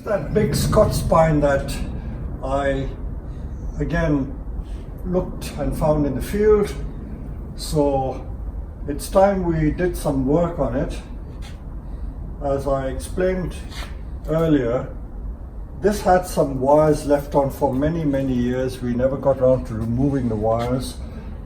that big Scots pine that I again looked and found in the field. So it's time we did some work on it. As I explained earlier, this had some wires left on for many years. We never got around to removing the wires,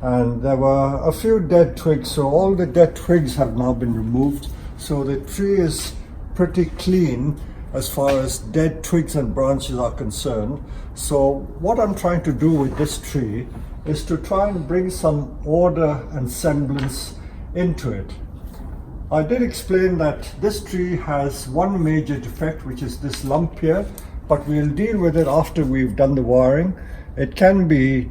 and there were a few dead twigs, so all the dead twigs have now been removed. So the tree is pretty clean as far as dead twigs and branches are concerned. So what I'm trying to do with this tree is to try and bring some order and semblance into it. I did explain that this tree has one major defect, which is this lump here, but we'll deal with it after we've done the wiring. It can be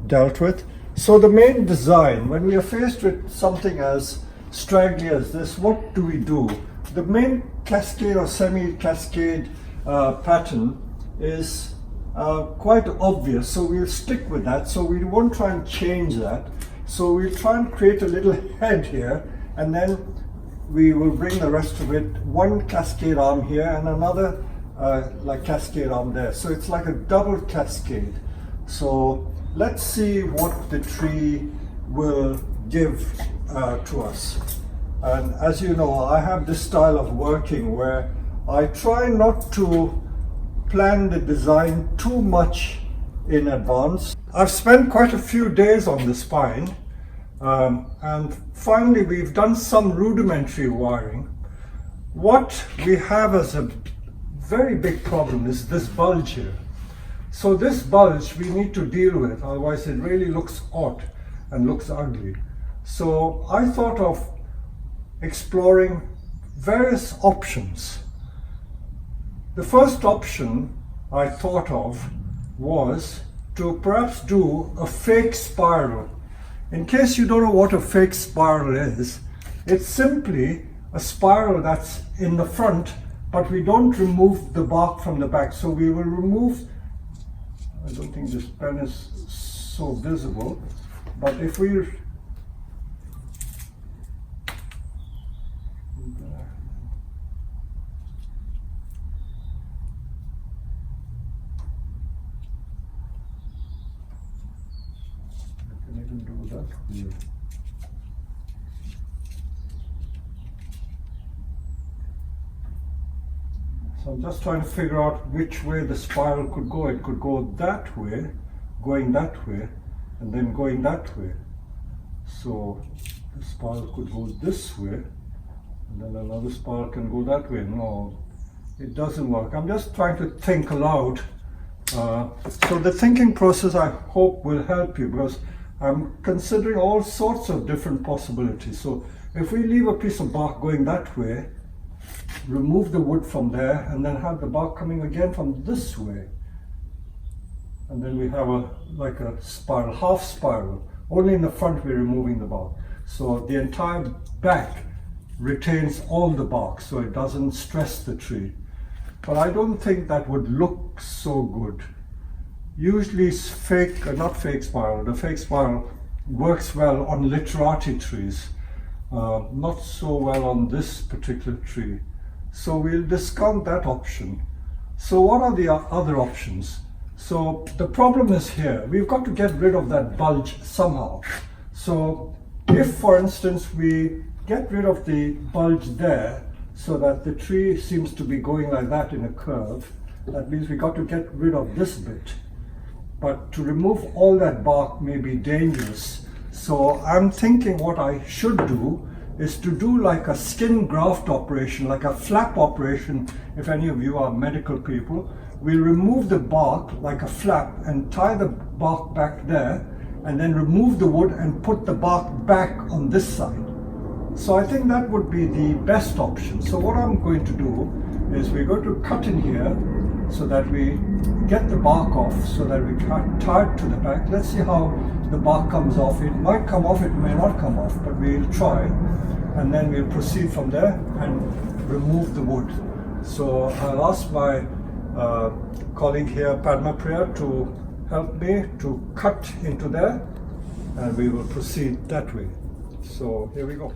dealt with. So the main design, when we are faced with something as straggly as this, what do we do? The main cascade or semi-cascade pattern is quite obvious, so we'll stick with that. So we won't try and change that. So we'll try and create a little head here, and then we will bring the rest of it, one cascade arm here and another like cascade arm there. So it's like a double cascade. So let's see what the tree will give to us. And as you know, I have this style of working where I try not to plan the design too much in advance. I've spent quite a few days on this spine, and finally we've done some rudimentary wiring. What we have as a very big problem is this bulge here. So this bulge we need to deal with, otherwise it really looks odd and looks ugly. So I thought of exploring various options. The first option I thought of was to perhaps do a fake spiral. In case you don't know what a fake spiral is, it's simply a spiral that's in the front, but we don't remove the bark from the back. So we will remove, I don't think this pen is so visible, but if we So I'm just trying to figure out which way the spiral could go. It could go that way, going that way, and then going that way. So the spiral could go this way, and then another spiral can go that way. No, it doesn't work. I'm just trying to think aloud. So the thinking process, I hope, will help you, because I'm considering all sorts of different possibilities. So if we leave a piece of bark going that way, remove the wood from there, and then have the bark coming again from this way, and then we have like a spiral, half spiral. Only in the front we're removing the bark. So the entire back retains all the bark, so it doesn't stress the tree. But I don't think that would look so good. Usually it's fake, not fake spiral. The fake spiral works well on literati trees, not so well on this particular tree. So we'll discount that option. So what are the other options? So the problem is here, we've got to get rid of that bulge somehow. So if, for instance, we get rid of the bulge there, so that the tree seems to be going like that in a curve, that means we got to get rid of this bit. But to remove all that bark may be dangerous. So I'm thinking what I should do is to do like a skin graft operation, like a flap operation. If any of you are medical people, we'll remove the bark like a flap and tie the bark back there, and then remove the wood and put the bark back on this side. So I think that would be the best option. So what I'm going to do is we're going to cut in here so that we get the bark off, so that we can tie it to the back. Let's see how the bark comes off. It might come off, it may not come off, but we'll try, and then we'll proceed from there and remove the wood. So I'll ask my colleague here, Padma Priya, to help me to cut into there, and we will proceed that way. So here we go.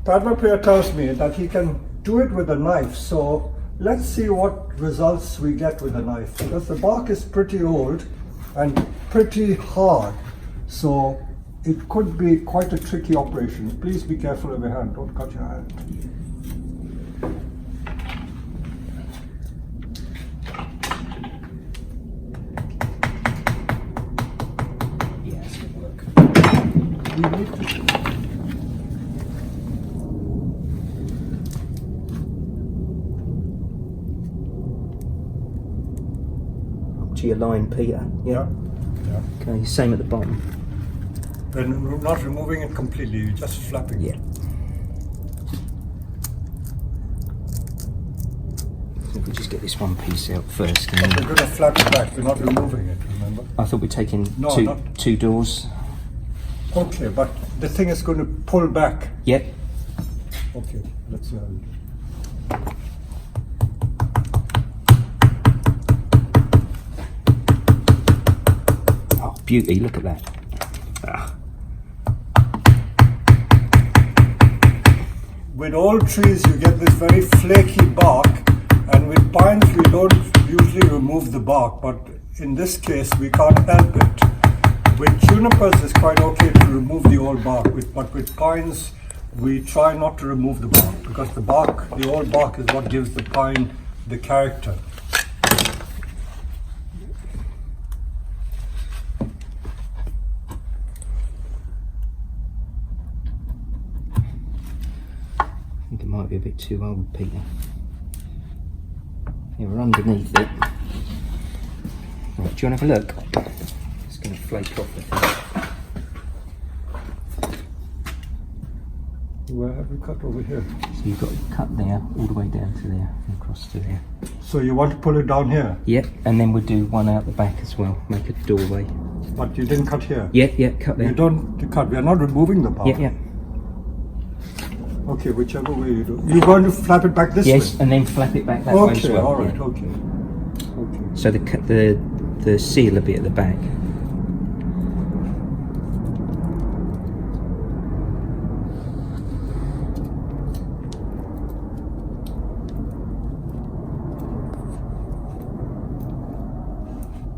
Padma Priya tells me that he can do it with a knife, so let's see what results we get with a knife, because the bark is pretty old and pretty hard, so it could be quite a tricky operation. Please be careful of your hand, don't cut your hand. Yeah, it's going to work. Up to your line, Peter. Yeah. Okay, same at the bottom. Then we're not removing it completely, you're just flapping Yeah. it. I think we just get this one piece out first. And then We're going to flap it back, we're not removing it, remember? I thought we're taking No, two, not- two doors. Okay, but the thing is going to pull back. Yep. Okay, let's see how we do. Oh, beauty, look at that. Ah. With old trees you get this very flaky bark, and with pines we don't usually remove the bark, but in this case we can't help it. With junipers it's quite okay to remove the old bark, but with pines we try not to remove the bark, because the old bark is what gives the pine the character. I think it might be a bit too old, Peter. Yeah, we're underneath it. Right, do you want to have a look? It's going to flake off, I think. Where have we cut? Over here. So you've got it cut there, all the way down to there, and across to there. So you want to pull it down here, Yep, and then we'll do one out the back as well, make a doorway. but you didn't cut here. Yep, cut there. You don't cut, we are not removing the bark. Yep. Okay, whichever way you do. You're going to flap it back this Yes, way? and then flap it back that way as Okay, well. alright, yeah. okay. So the seal will be at the back.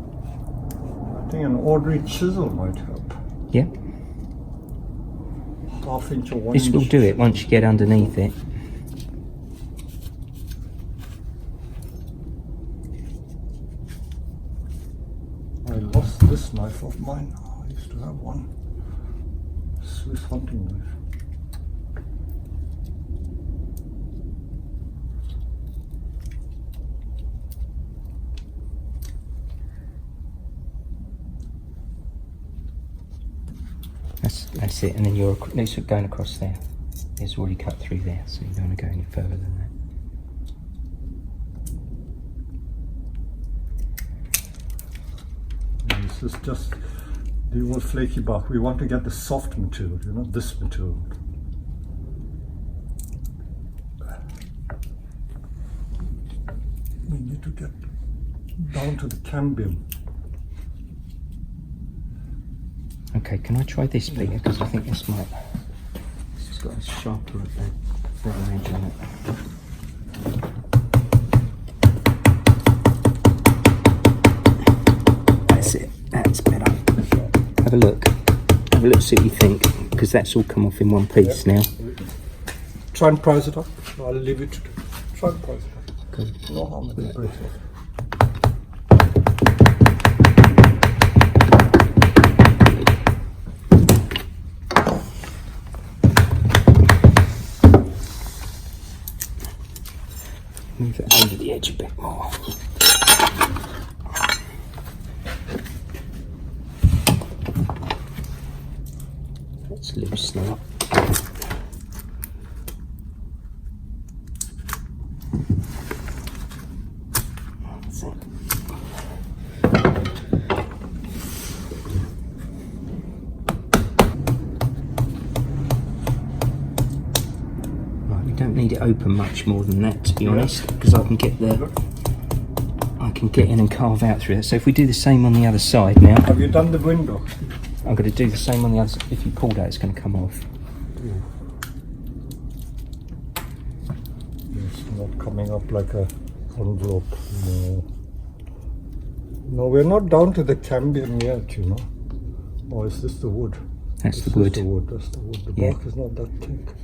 I think an ordinary chisel might help. Yeah. Half inch or 1 This inch. will do it once you get underneath it. I lost this knife of mine. I used to have one. Swiss hunting knife. That's it, and then you're going across there. It's already cut through there, so you don't want to go any further than that. And this is just the old flaky bark. We want to get the soft material, you know, this material. We need to get down to the cambium. Okay, can I try this, Peter? Because I think this has got a sharper better edge on it. That's it. That's better. Have a look. Have a look, see what you think, because that's all come off in one piece now. Try and price it up. I'll leave it to you. Try and price it up. Okay. No harm in it. Break it off. Move it over the edge a bit more. It's loose now. That's it. Right, we don't need it open much more than that, to be honest, because I can get in and carve out through it. So if we do the same on the other side now, Have you done the window? I'm going to do the same on the other side. If you pull that, it's going to come off. It's not coming up like a envelope. No. No, we're not down to the cambium yet, you know. Or is this the wood? That's This the wood. is the wood. That's the wood. The Yeah. bark is not that thick.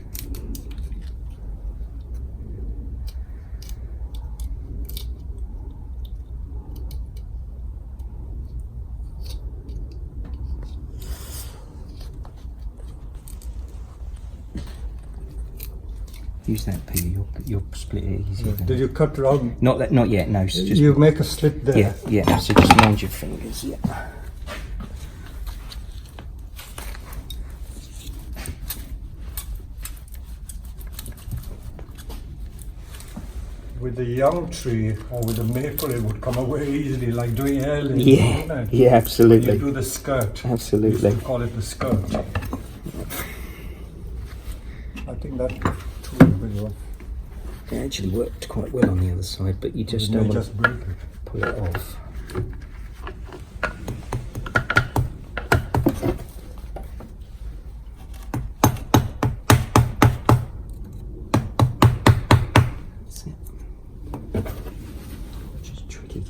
Use that peel. You'll split it easier. Did you cut round? Not that. Not yet. No. It's just You make a slit there. yeah. Yeah. So just mind your fingers. Yeah. With the young tree or with the maple, it would come away easily, like doing heirlooms. Yeah. Wouldn't it? Yeah. Absolutely. You do the skirt. Absolutely. We used to call it the skirt. I think that too will work. It actually worked quite well on the other side, but you just You don't may want just break it. to pull it off. That's it. Just tricky.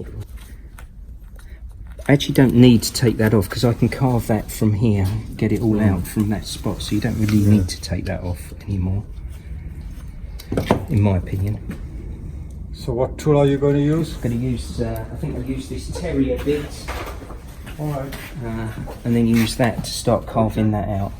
I actually don't need to take that off because I can carve that from here, get it all out from that spot, so you don't really need to take that off anymore, in my opinion. So what tool are you going to use? I'm going to use, I think I'll use this terrier bit, Alright. and then use that to start carving that out.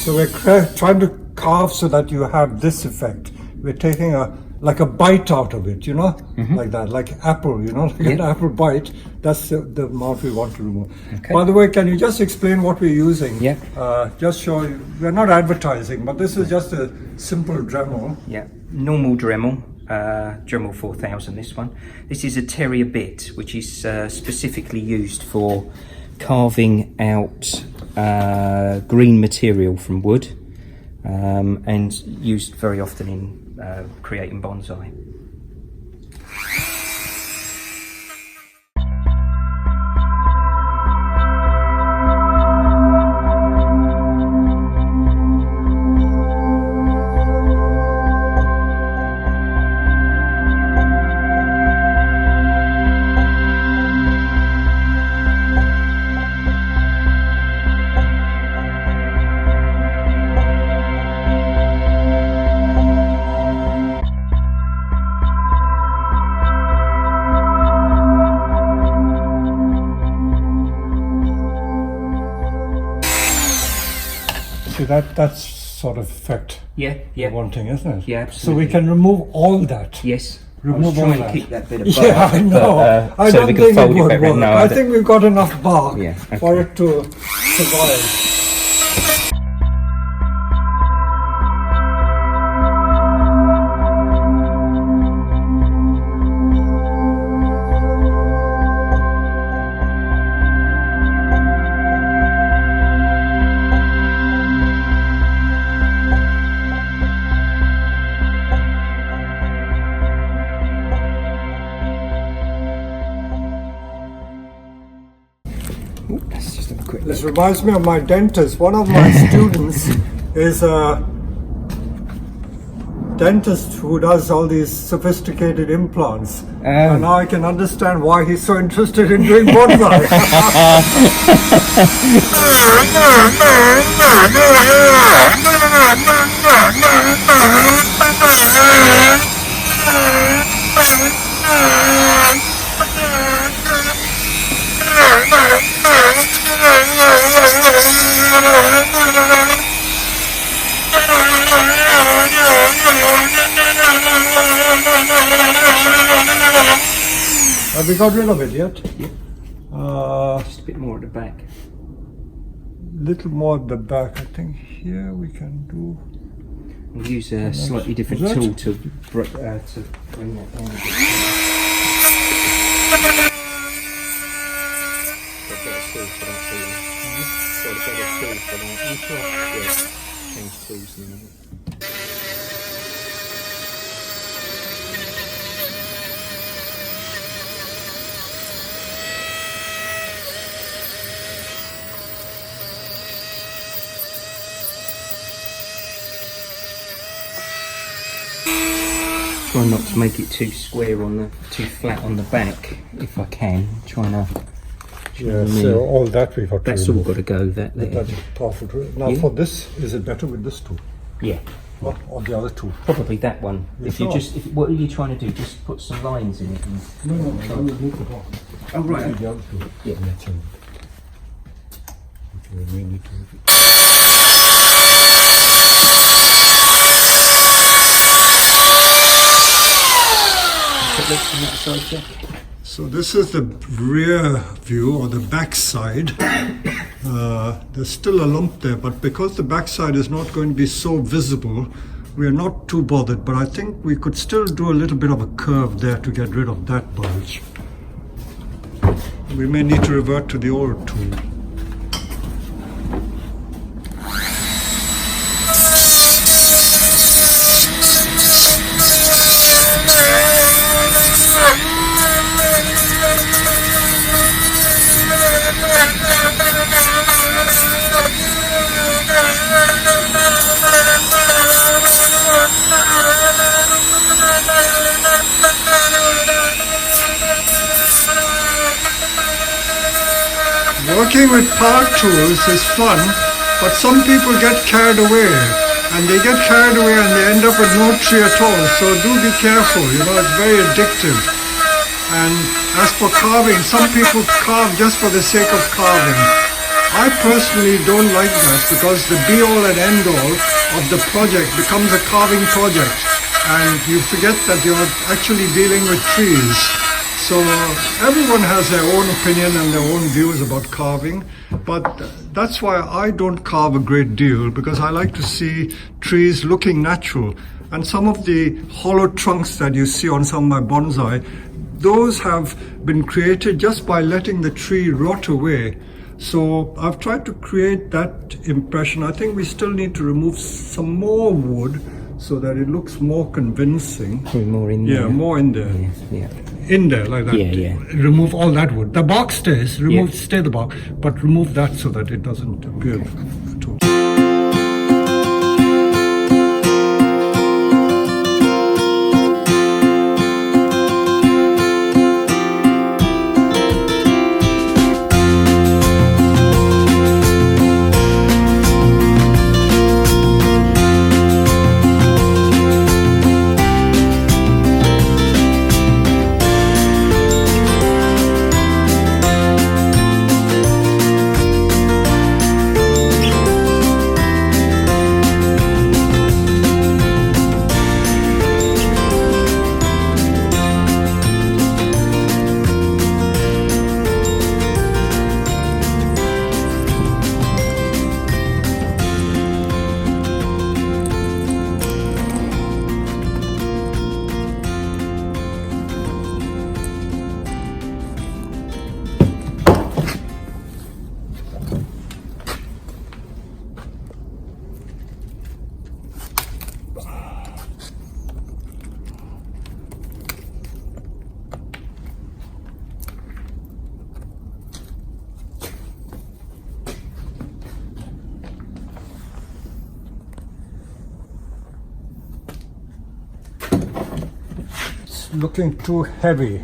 So we're trying to carve so that you have this effect. We're taking like a bite out of it, you know, like that, like apple, you know, like an apple bite. That's the amount we want to remove. Okay. By the way, can you just explain what we're using? Yeah. Just show you. We're not advertising, but this is just a simple Dremel. Yeah, normal Dremel, Dremel 4000 this one. This is a terrier bit, which is specifically used for carving out green material from wood, and used very often in creating bonsai. See, that's sort of effect Yeah, you're wanting, isn't it? Yeah, So we absolutely. can remove all that. Yes. Remove I was all trying that. to keep that bit of bark. Yeah, I know. But, I so don't we think can fold it would better. work. No, I think we've got enough bark Yeah, for okay. it to survive. Ooh, let's just have a quick This look. reminds me of my dentist. One of my students is a dentist who does all these sophisticated implants. And now I can understand why he's so interested in doing bonsai. Have we got rid of it yet? Yeah. Uh, Just a bit more at the back. little more at the back. I think here we can do. We'll use a slightly different Is that- tool to bring that down a bit. Got a better tool for that, Got a better tool for that. Yeah. Change tools in a minute. Try not to make it too square too flat on the back, if I can. Trying to. Yeah, so all that we've got to That's all remove. got to go. That there. That's perfect. Now Yeah. for this, is it better with this tool Yeah, or the other tool? probably that one. If you sure? what are you trying to do? Just put some lines in it. And, No, I will move the box. oh right. The other tool. Yeah. Okay, we may need to. So this is the rear view or the back side. There's still a lump there, but because the back side is not going to be so visible, we are not too bothered. But I think we could still do a little bit of a curve there to get rid of that bulge. We may need to revert to the old tool. Working with power tools is fun, but some people get carried away, and they get carried away and they end up with no tree at all. So do be careful, it's very addictive. And as for carving, some people carve just for the sake of carving. I personally don't like that because the be-all and end-all of the project becomes a carving project, and you forget that you're actually dealing with trees. So everyone has their own opinion and their own views about carving, but that's why I don't carve a great deal, because I like to see trees looking natural. And some of the hollow trunks that you see on some of my bonsai, those have been created just by letting the tree rot away. So I've tried to create that impression. I think we still need to remove some more wood so that it looks more convincing. More in there. Yeah, more in there. Yeah. In there, like that. Yeah. Remove all that wood. The bark stays. Stay the bark, but remove that so that it doesn't appear too. Looking too heavy.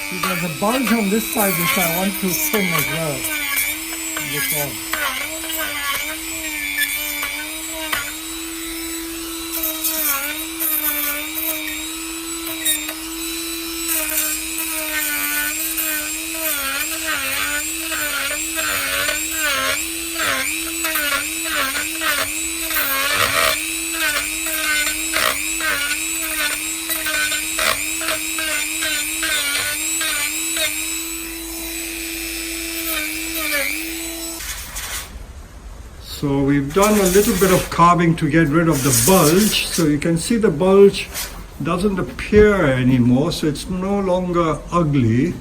See, there's a bulge on this side which I want to trim as well. Look on. So we've done a little bit of carving to get rid of the bulge. So you can see the bulge doesn't appear anymore, so it's no longer ugly.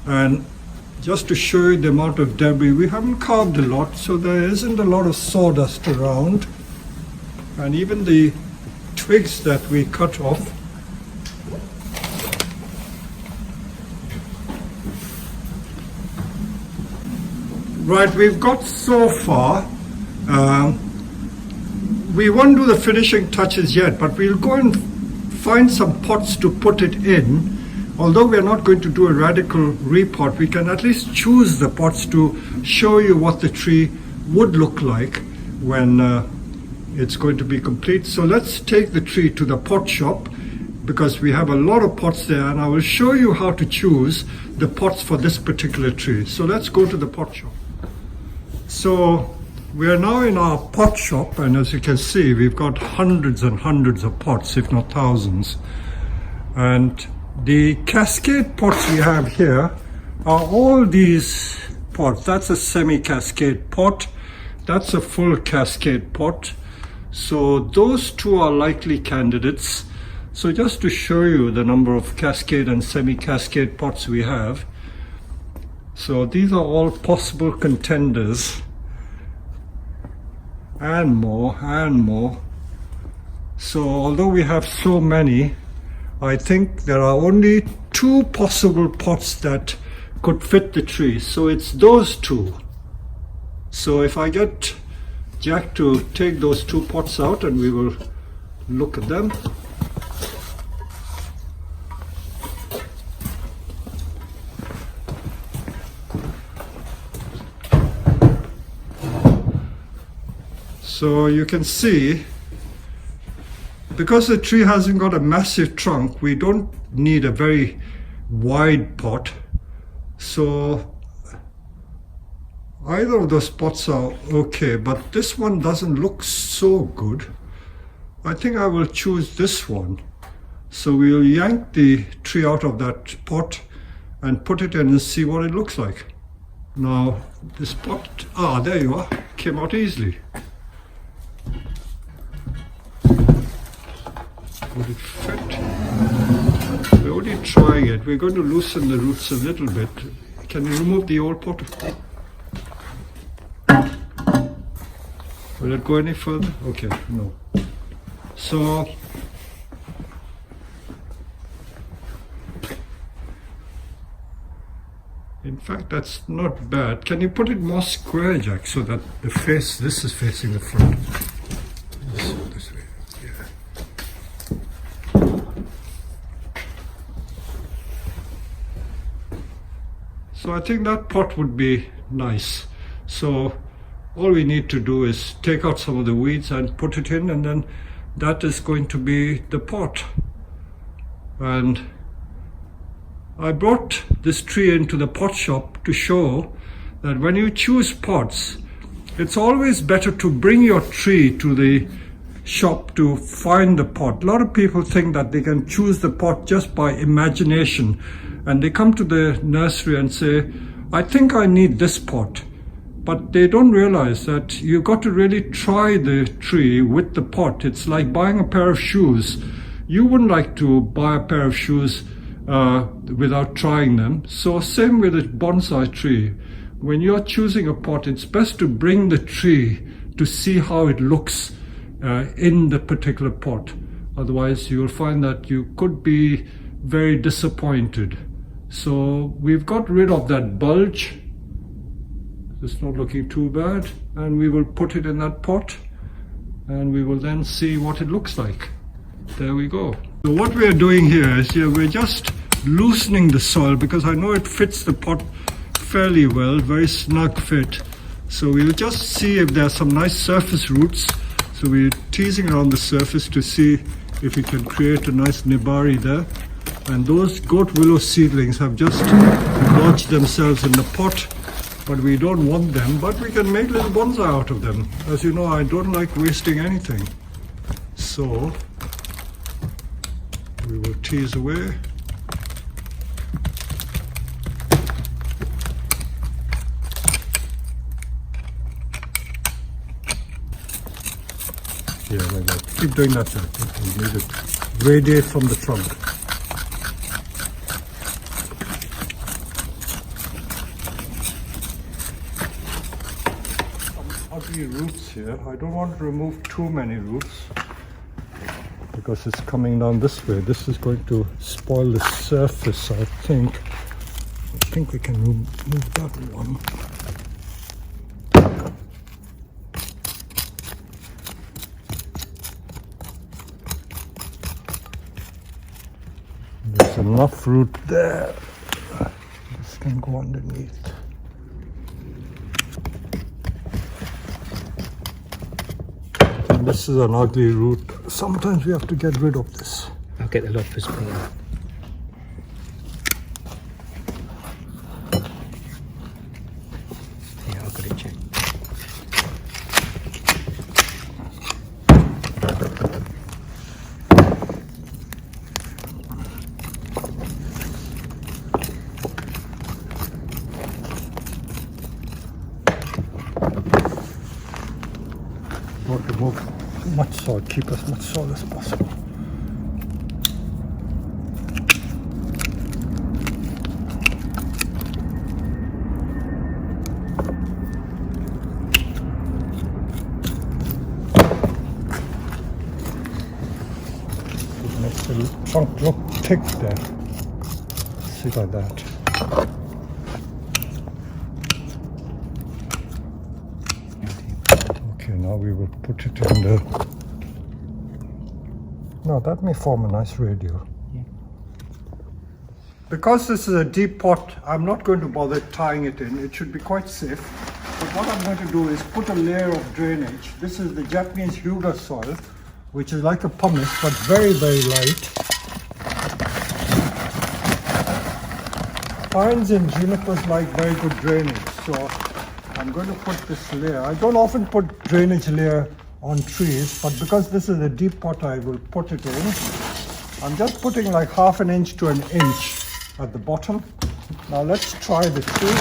And just to show you the amount of debris, we haven't carved a lot, so there isn't a lot of sawdust around. And even the twigs that we cut off, right, we've got so far. We won't do the finishing touches yet, but we'll go and find some pots to put it in. Although we are not going to do a radical repot, we can at least choose the pots to show you what the tree would look like when it's going to be complete. So let's take the tree to the pot shop, because we have a lot of pots there, and I will show you how to choose the pots for this particular tree. So let's go to the pot shop. So we are now in our pot shop, and as you can see, we've got hundreds and hundreds of pots, if not thousands. And the cascade pots we have here are all these pots. That's a semi-cascade pot. That's a full cascade pot. So those two are likely candidates. So just to show you the number of cascade and semi-cascade pots we have. So these are all possible contenders. And more, and more. So although we have so many, I think there are only two possible pots that could fit the tree. So it's those two. So if I get Jack to take those two pots out, and we will look at them. So you can see, because the tree hasn't got a massive trunk, we don't need a very wide pot. So either of those pots are okay, but this one doesn't look so good. I think I will choose this one. So we'll yank the tree out of that pot and put it in and see what it looks like. Now this pot, there you are, came out easily. Would it fit? We're only trying it. We're going to loosen the roots a little bit. Can you remove the old pot? Will it go any further? Okay, no. So in fact, that's not bad. Can you put it more square, Jack, so that the face, this is facing the front? This way. So I think that pot would be nice. So all we need to do is take out some of the weeds and put it in, and then that is going to be the pot. And I brought this tree into the pot shop to show that when you choose pots, it's always better to bring your tree to the shop to find the pot. A lot of people think that they can choose the pot just by imagination, and they come to the nursery and say, I think I need this pot. But they don't realize that you've got to really try the tree with the pot. It's like buying a pair of shoes. You wouldn't like to buy a pair of shoes without trying them. So same with a bonsai tree. When you're choosing a pot, it's best to bring the tree to see how it looks in the particular pot. Otherwise, you'll find that you could be very disappointed. So we've got rid of that bulge. It's not looking too bad. And we will put it in that pot, and we will then see what it looks like. There we go. So what we are doing here is we're just loosening the soil because I know it fits the pot fairly well, very snug fit. So we'll just see if there are some nice surface roots. So we're teasing around the surface to see if we can create a nice nibari there. And those goat willow seedlings have just lodged themselves in the pot, but we don't want them, but we can make little bonsai out of them. As you know, I don't like wasting anything. So we will tease away. Yeah, like that. Keep doing that, sir. Leave it radiate from the trunk. Some ugly roots here. I don't want to remove too many roots because it's coming down this way. This is going to spoil the surface, I think. I think we can remove that one. There's enough root there. This can go underneath. And this is an ugly root. Sometimes we have to get rid of this. I'll get the loppers peel. Yeah, I've got it, Jack. Don't remove much soil, keep as much soil as possible. It makes the trunk look thick there. See like that. Now we will put it in the... Now that may form a nice radio. Yeah. Because this is a deep pot, I'm not going to bother tying it in. It should be quite safe. But what I'm going to do is put a layer of drainage. This is the Japanese Hyuga soil, which is like a pumice, but very, very light. Pines and junipers like very good drainage, so I'm going to put this layer. I don't often put drainage layer on trees, but because this is a deep pot, I will put it in. I'm just putting like 1/2 inch to 1 inch at the bottom. Now let's try the tree.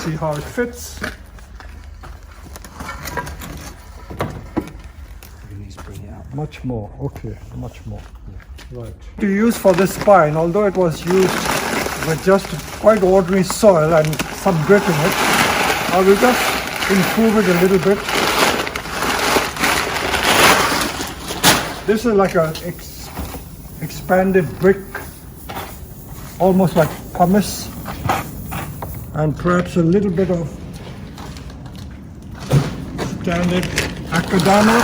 See how it fits. Bring it up. Much more, okay, much more. Right. To use for this pine, although it was used with just quite ordinary soil and some grit in it, I will just improve it a little bit. This is like an expanded brick, almost like pumice, and perhaps a little bit of standard akadama.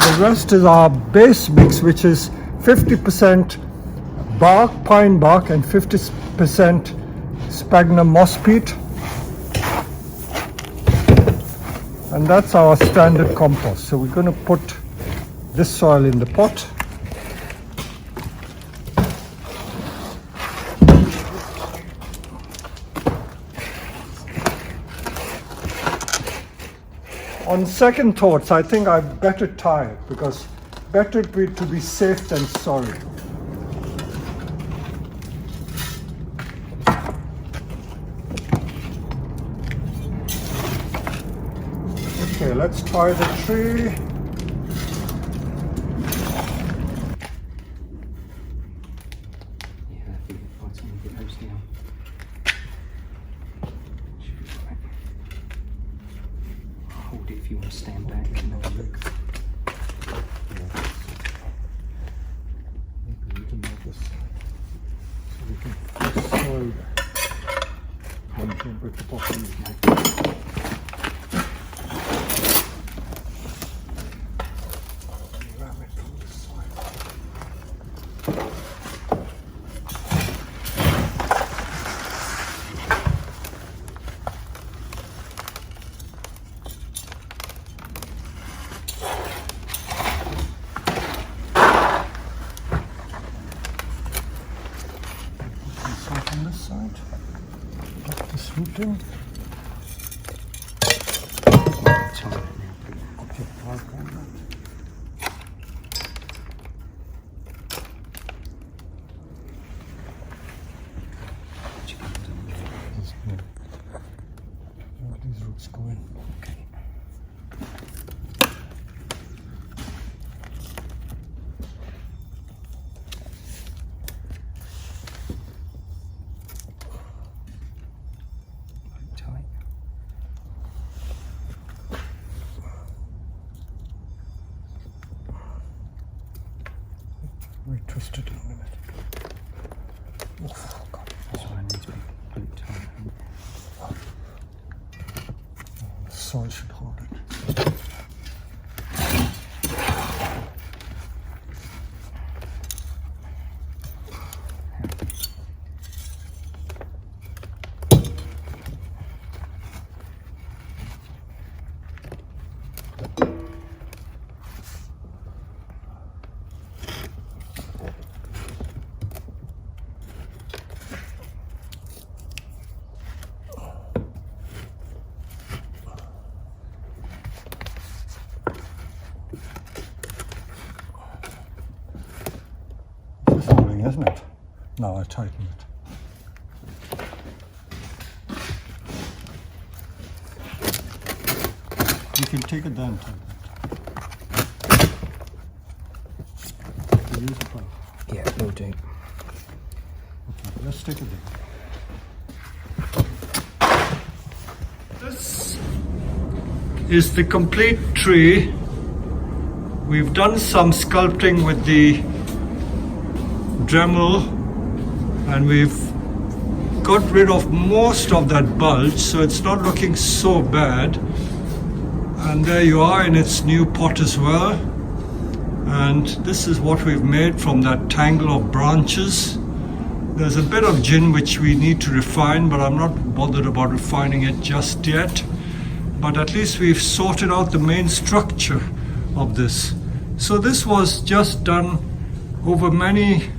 The rest is our base mix, which is 50% bark, pine bark, and 50% sphagnum moss peat. And that's our standard compost. So we're going to put this soil in the pot. On second thoughts, I think I'd better tie it, because better to be safe than sorry. Okay, let's tie the tree. Yeah, I think I'll try and get those down. Hold it if you want to stand back and have a look. Maybe we can make this so we can put soil there. One thing with the bottom. shooting. These roots go in. Okay. Tight. We twist it in a minute. Oh, God. This one needs to be glued tight. The soil should hold it. It's holding, isn't it? Now I tighten it. You can take it down, tighten it. Use a plier. Yeah, will do. Okay, let's stick it there. This is the complete tree. We've done some sculpting with the Dremel and we've got rid of most of that bulge, so it's not looking so bad. And there you are in its new pot as well. And this is what we've made from that tangle of branches. There's a bit of gin which we need to refine, but I'm not bothered about refining it just yet. But at least we've sorted out the main structure of this. So this was just done over many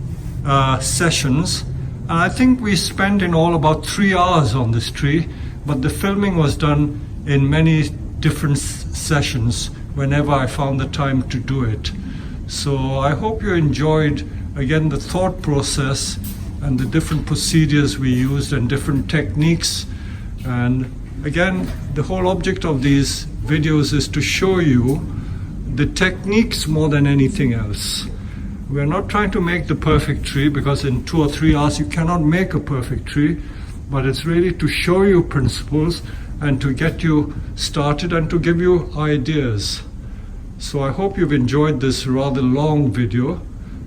sessions, and I think we spent in all about 3 hours on this tree, but the filming was done in many different sessions whenever I found the time to do it. So I hope you enjoyed again the thought process and the different procedures we used and different techniques. And again, the whole object of these videos is to show you the techniques more than anything else. We're not trying to make the perfect tree, because in 2 or 3 hours you cannot make a perfect tree, but it's really to show you principles and to get you started and to give you ideas. So I hope you've enjoyed this rather long video,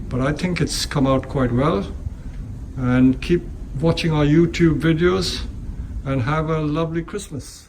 but I think it's come out quite well. And keep watching our YouTube videos and have a lovely Christmas.